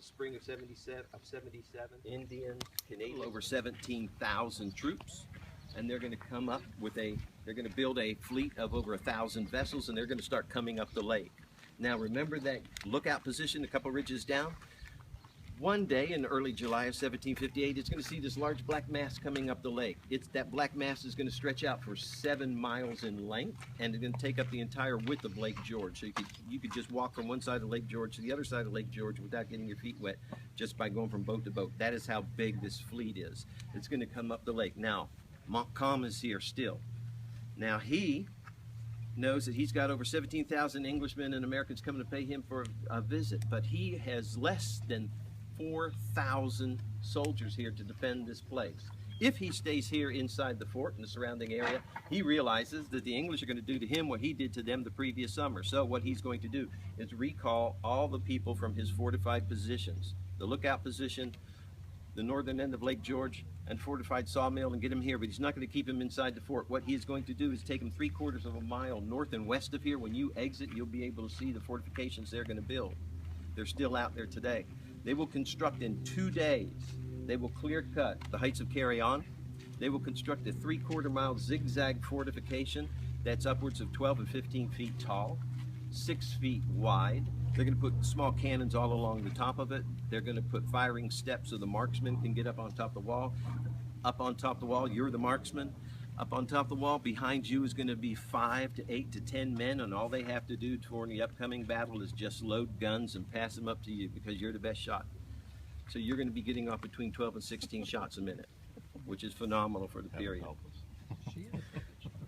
spring of 77. Indian, Canadian, over 17,000 troops, and they're going to come up with they're going to build a fleet of over 1,000 vessels, and they're going to start coming up the lake. Now remember that lookout position a couple ridges down? One day in early July of 1758, it's going to see this large black mass coming up the lake. That black mass is going to stretch out for 7 miles in length, and it's going to take up the entire width of Lake George. So you could just walk from one side of Lake George to the other side of Lake George without getting your feet wet, just by going from boat to boat. That is how big this fleet is. It's going to come up the lake. Now, Montcalm is here still. Now he knows that he's got over 17,000 Englishmen and Americans coming to pay him for a visit, but he has less than 4,000 soldiers here to defend this place. If he stays here inside the fort and the surrounding area, he realizes that the English are going to do to him what he did to them the previous summer. So what he's going to do is recall all the people from his fortified positions, the lookout position, the northern end of Lake George, and fortified sawmill, and get him here. But he's not going to keep him inside the fort. What he is going to do is take him 3/4 of a mile north and west of here. When you exit, you'll be able to see the fortifications they're going to build. They're still out there today. They will construct in 2 days. They will clear cut the heights of Carillon. They will construct a 3/4 mile zigzag fortification that's upwards of 12 and 15 feet tall, 6 feet wide. They're going to put small cannons all along the top of it. They're going to put firing steps so the marksman can get up on top of the wall. Up on top of the wall, you're the marksman. Up on top of the wall, behind you is going to be 5 to 8 to 10 men, and all they have to do for the upcoming battle is just load guns and pass them up to you because you're the best shot. So you're going to be getting off between 12 and 16 shots a minute, which is phenomenal for the period.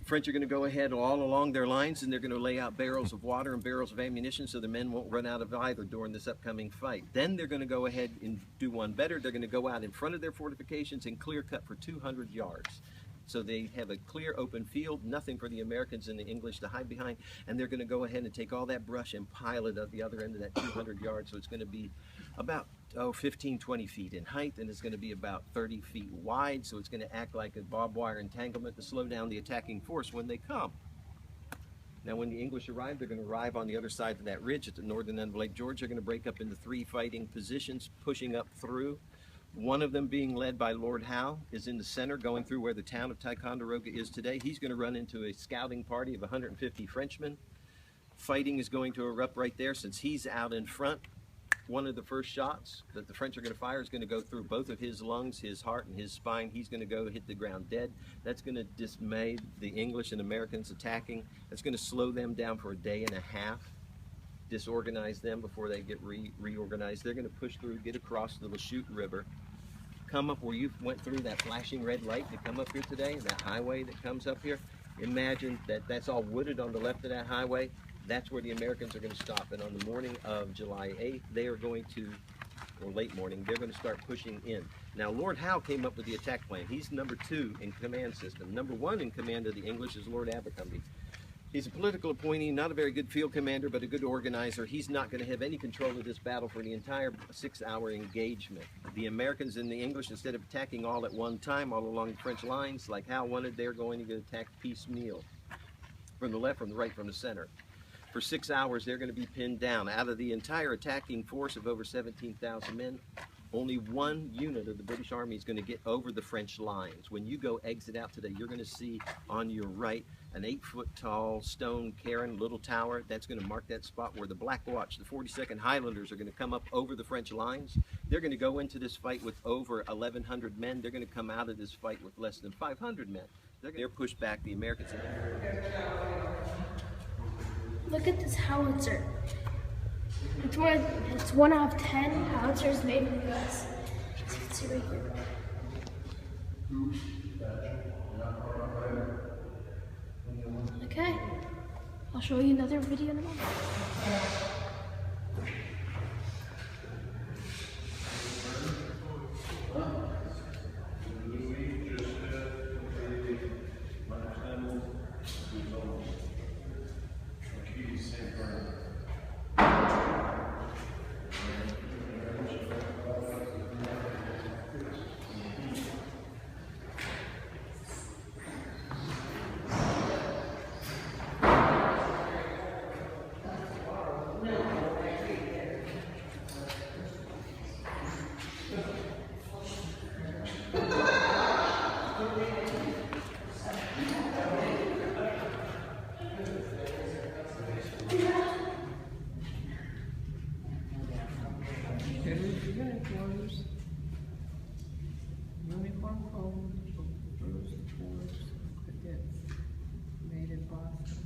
French are going to go ahead all along their lines, and they're going to lay out barrels of water and barrels of ammunition so the men won't run out of either during this upcoming fight. Then they're going to go ahead and do one better. They're going to go out in front of their fortifications and clear cut for 200 yards. So they have a clear open field, nothing for the Americans and the English to hide behind, and they're going to go ahead and take all that brush and pile it at the other end of that 200 yards. So it's going to be about 15, 20 feet in height, and it's going to be about 30 feet wide. So it's going to act like a barbed wire entanglement to slow down the attacking force when they come. Now when the English arrive, they're going to arrive on the other side of that ridge at the northern end of Lake George. They're going to break up into 3 fighting positions, pushing up through. One of them being led by Lord Howe is in the center, going through where the town of Ticonderoga is today. He's going to run into a scouting party of 150 Frenchmen. Fighting is going to erupt right there since he's out in front. One of the first shots that the French are going to fire is going to go through both of his lungs, his heart, and his spine. He's going to go hit the ground dead. That's going to dismay the English and Americans attacking. That's going to slow them down for a day and a half, disorganize them before they get reorganized. They're going to push through, get across the Lachute River, come up where you went through that flashing red light to come up here today, that highway that comes up here. Imagine that that's all wooded on the left of that highway. That's where the Americans are going to stop. And on the morning of July 8th, they are going to, or late morning, they're going to start pushing in. Now, Lord Howe came up with the attack plan. He's number 2 in command system. Number 1 in command of the English is Lord Abercrombie. He's a political appointee, not a very good field commander, but a good organizer. He's not going to have any control of this battle for the entire 6-hour engagement. The Americans and the English, instead of attacking all at one time, all along the French lines, like Howe wanted, they're going to attack piecemeal. From the left, from the right, from the center. For 6 hours, they're going to be pinned down. Out of the entire attacking force of over 17,000 men, only 1 unit of the British Army is going to get over the French lines. When you go exit out today, you're going to see on your right an 8-foot-tall stone cairn, little tower. That's going to mark that spot where the Black Watch, the 42nd Highlanders, are going to come up over the French lines. They're going to go into this fight with over 1,100 men. They're going to come out of this fight with less than 500 men. They're pushed back, the Americans. Look at this howitzer. It's 1 out of 10 howitzers made in the US. As you can see right here. Okay, I'll show you another video in a moment. uniforms. Uniform code of first force cadets made in Boston.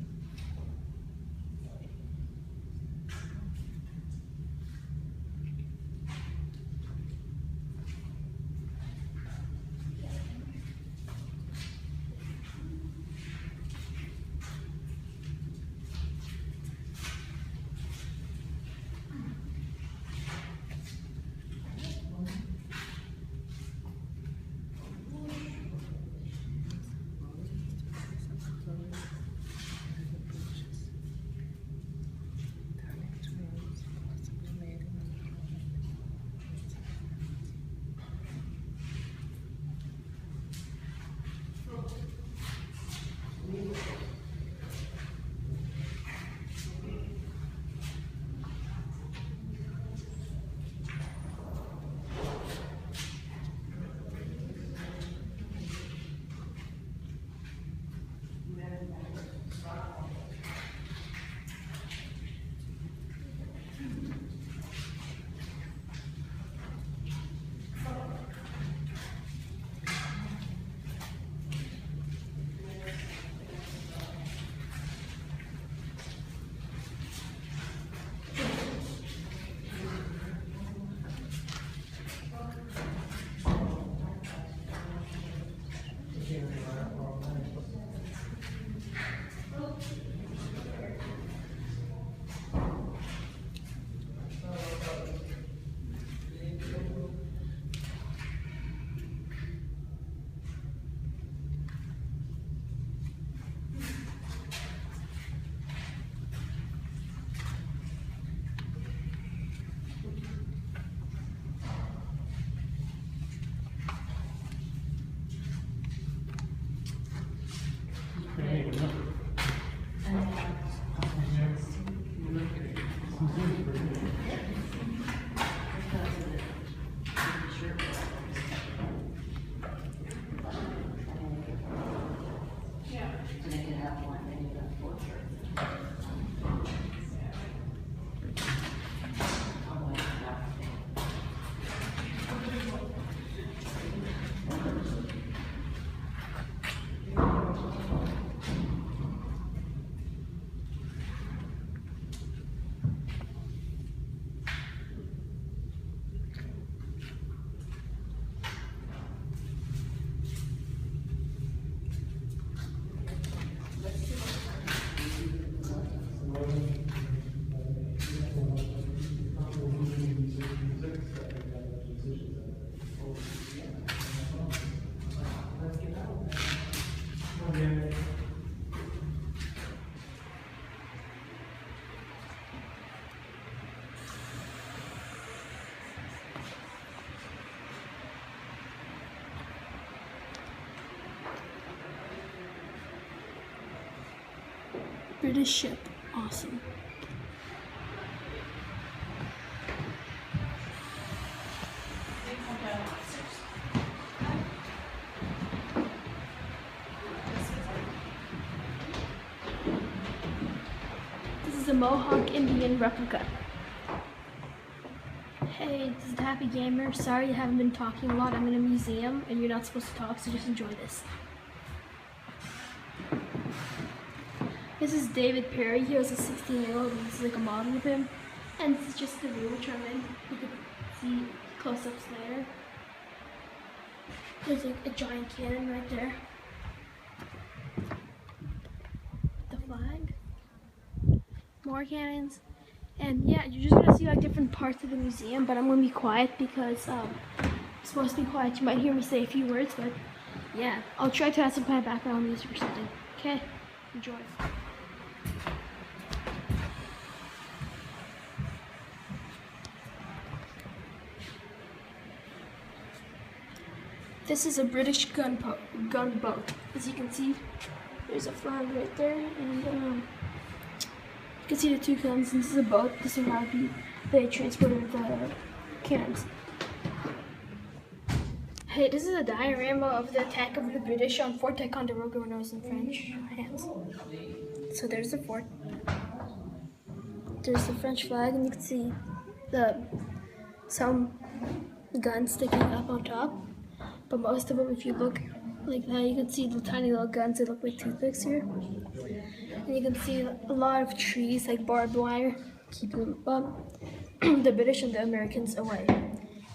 British ship. Awesome. This is a Mohawk Indian replica. Hey, this is the Happy Gamer. Sorry I haven't been talking a lot. I'm in a museum and you're not supposed to talk, so just enjoy this. This is David Perry. He was a 16-year-old. This is like a model of him. And this is just the view which I'm in. You can see close-ups later. There's like a giant cannon right there. The flag. More cannons. And yeah, you're just gonna see like different parts of the museum, but I'm gonna be quiet because it's supposed to be quiet. You might hear me say a few words, but yeah, I'll try to add some kind of background music or something. Okay? Enjoy. This is a British gunboat. As you can see, there's a flag right there, and you can see the two guns. And this is a boat. This is how they transported the cannons. Hey, this is a diorama of the attack of the British on Fort Ticonderoga when I was in French hands. So there's the fort. There's the French flag, and you can see the some guns sticking up on top. But most of them, if you look like that, you can see the tiny little guns that look like toothpicks here. And you can see a lot of trees, like barbed wire, keeping the British and the Americans away.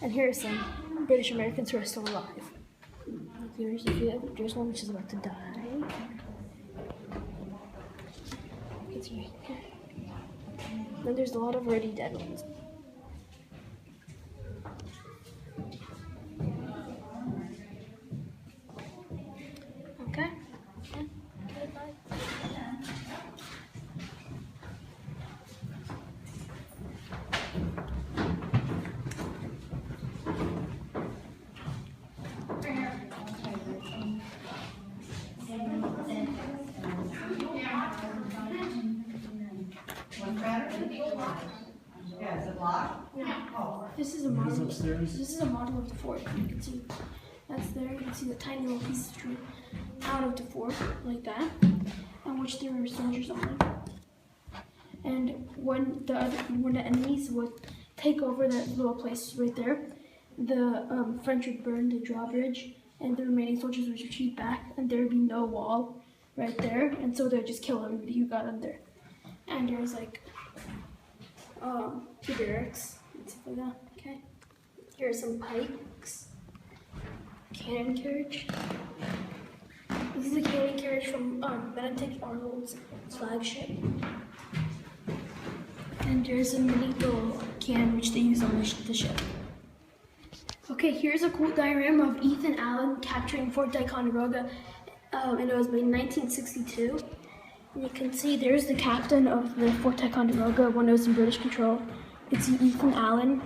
And here are some British Americans who are still alive. There's one which is about to die. It's right here. Then there's a lot of already dead ones. Okay. Yeah, is it locked? This is a model. This is a model of the fort. You can see that's there. You can see the tiny little piece of tree out of the fort like that, on which there were soldiers on. And when the enemies would take over that little place right there, the French would burn the drawbridge, and the remaining soldiers would retreat back, and there would be no wall right there, and so they'd just kill everybody who got under. And there's like two barracks and stuff like that. Okay. Here are some pikes. Cannon carriage. This is a cannon carriage from Benedict Arnold's flagship. And there's a mini little cannon which they use on the ship. Okay, here's a cool diorama of Ethan Allen capturing Fort Ticonderoga, and it was made in 1962. And you can see there's the captain of the Fort Ticonderoga when it was in British control. You can see Ethan Allen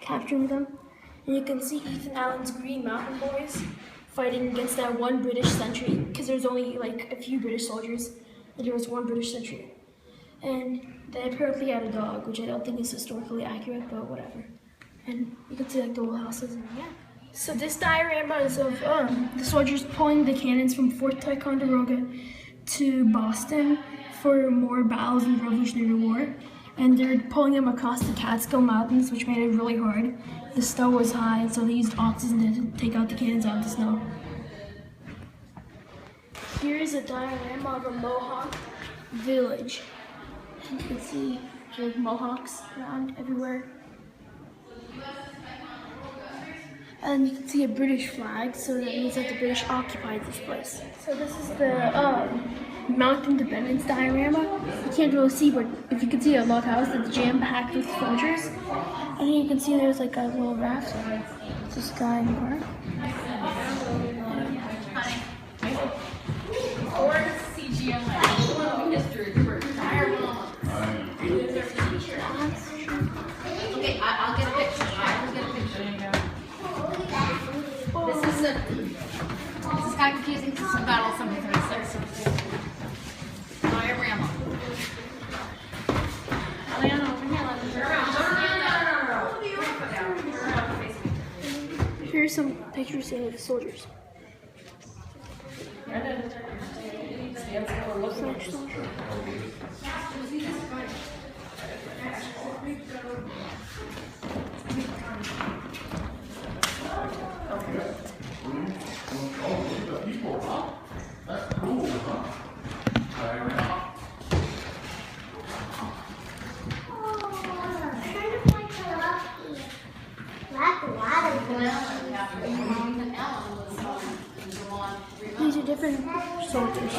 capturing them. And you can see Ethan Allen's Green Mountain Boys fighting against that one British sentry, because there's only like a few British soldiers, and there was one British sentry. And they apparently had a dog, which I don't think is historically accurate, but whatever. And you can see like the old houses and yeah. So this diorama is of the soldiers pulling the cannons from Fort Ticonderoga to Boston for more battles in the Revolutionary War. And they're pulling them across the Catskill Mountains, which made it really hard. The snow was high, and so they used oxen to take out the cannons out of the snow. Here's a diorama of a Mohawk village. And you can see like Mohawks around everywhere. And you can see a British flag, so that means that the British occupied this place. So this is the Mount Independence diorama. You can't really see, but if you can see a log house that's jam-packed with soldiers. And then you can see there's like a little raft. It's this guy in the park. Okay, I'll get a picture. I will get a picture. This is kind of confusing because it's a battle of something that says diorama. Here's some pictures of the soldiers. French soldier. These are different soldiers.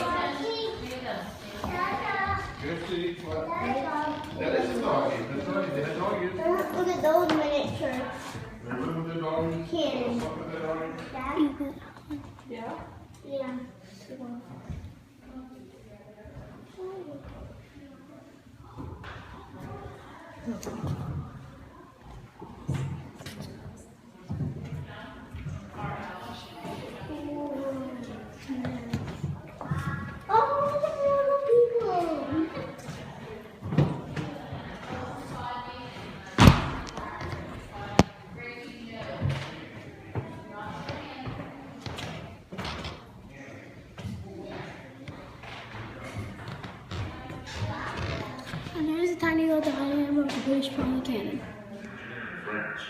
Look at those miniatures. Cannons. Yeah? Yeah. And there's a tiny little diagram of the British pulling the cannon. French.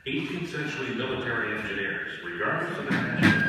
18th century military engineers, regardless of their nationality.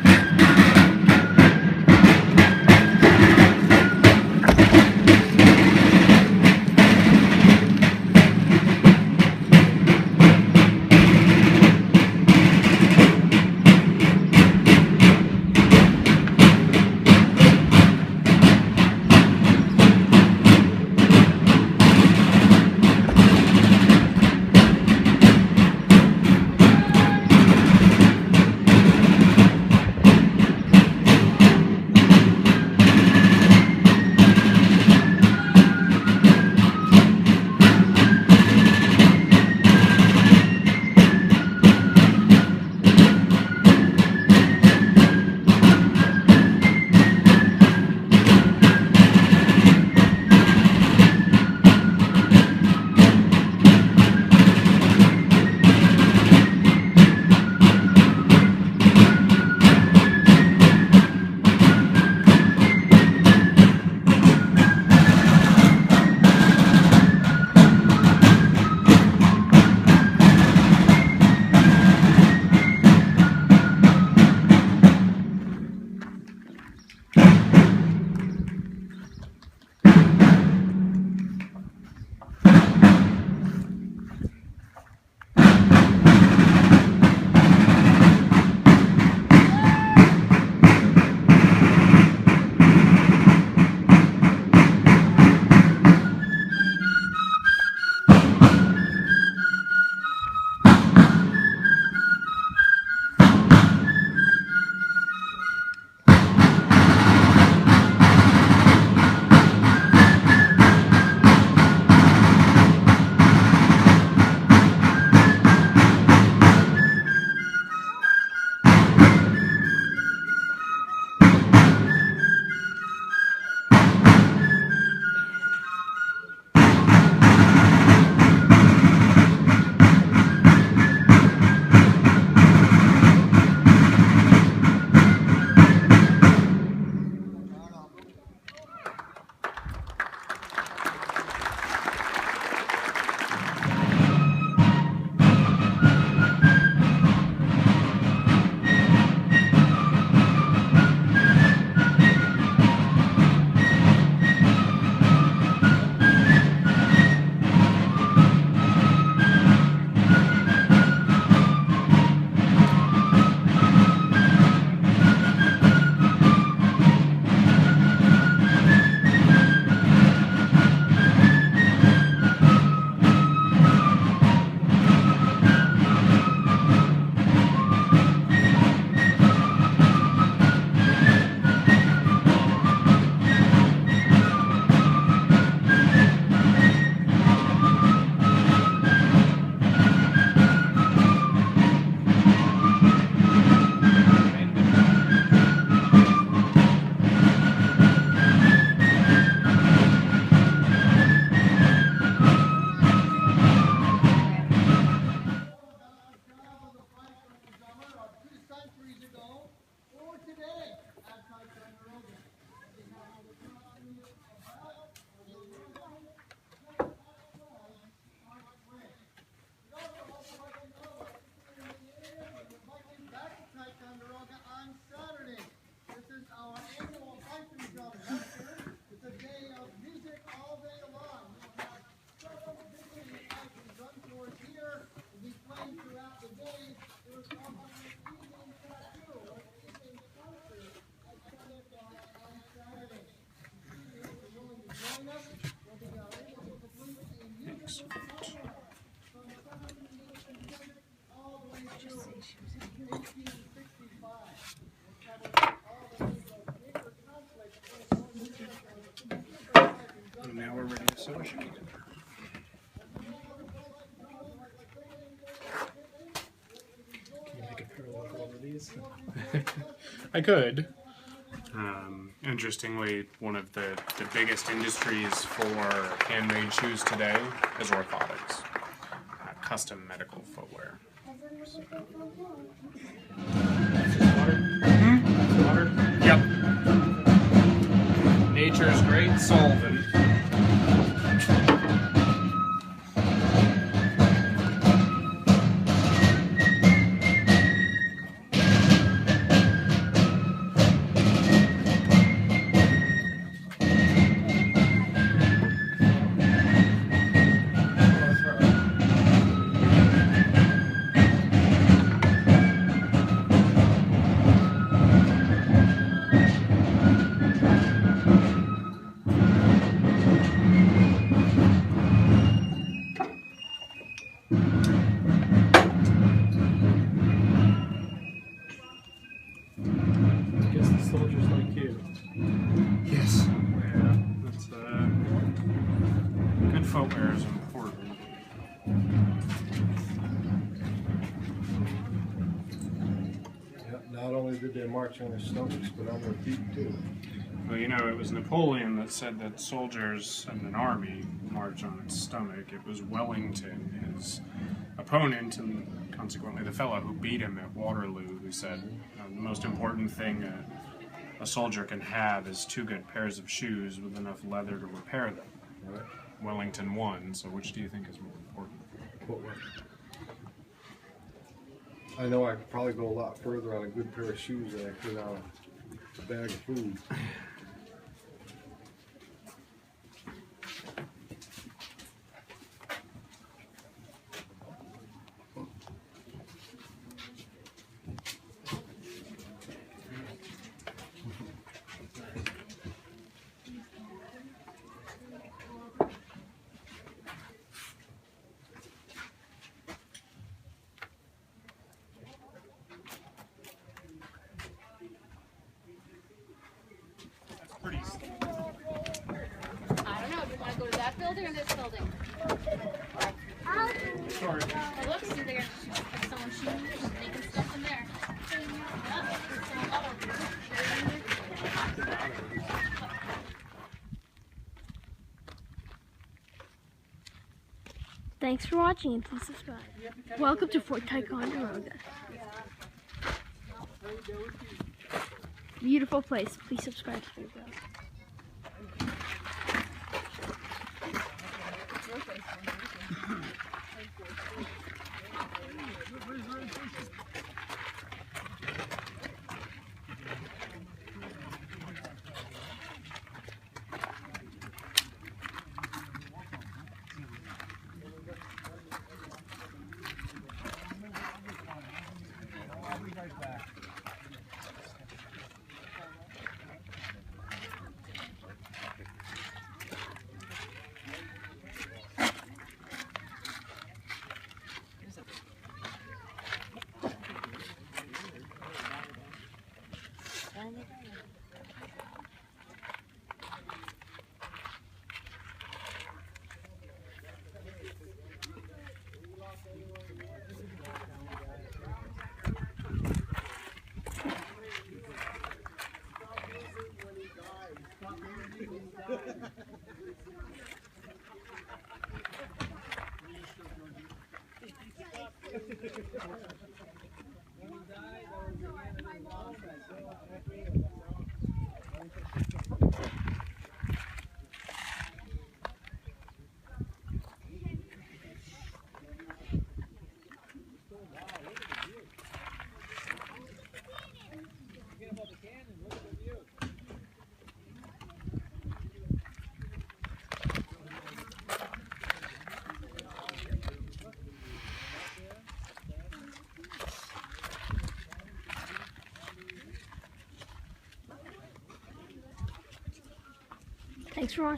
Ticonderoga on Saturday. This is our annual biking jump lecture. It's a day of music all day long. We'll have several different biking run tours here. We'll be playing throughout the day. There's also an evening tattoo or evening concert at Ticonderoga on Saturday. If you're willing to join us, we'll be able to complete a musical program from 1787 all the way through 1865. We'll cover all the major conflicts in North America. And now we're ready to sew. Can you make a parallel over these? I could. Interestingly, one of the biggest industries for handmade shoes today is orthotics, custom medical footwear. Water? Yep. Nature's great solvent. only did they march on their stomachs, but on their feet too. Well, you know, it was Napoleon that said that soldiers and an army march on its stomach. It was Wellington, his opponent, and consequently the fellow who beat him at Waterloo, who said the most important thing a soldier can have is 2 good pairs of shoes with enough leather to repair them. Right? Wellington won, so which do you think is more important? Footwear. I know I could probably go a lot further on a good pair of shoes than I could on a bag of food. Pretty I don't know. Do you want to go to that building or this building? Sorry. Oh, look, see there. Like someone's shoes and making stuff in there. Yeah, there's some Thanks for watching and please subscribe. Welcome to Fort Ticonderoga. Beautiful place. Please subscribe to the video. Thanks for watching.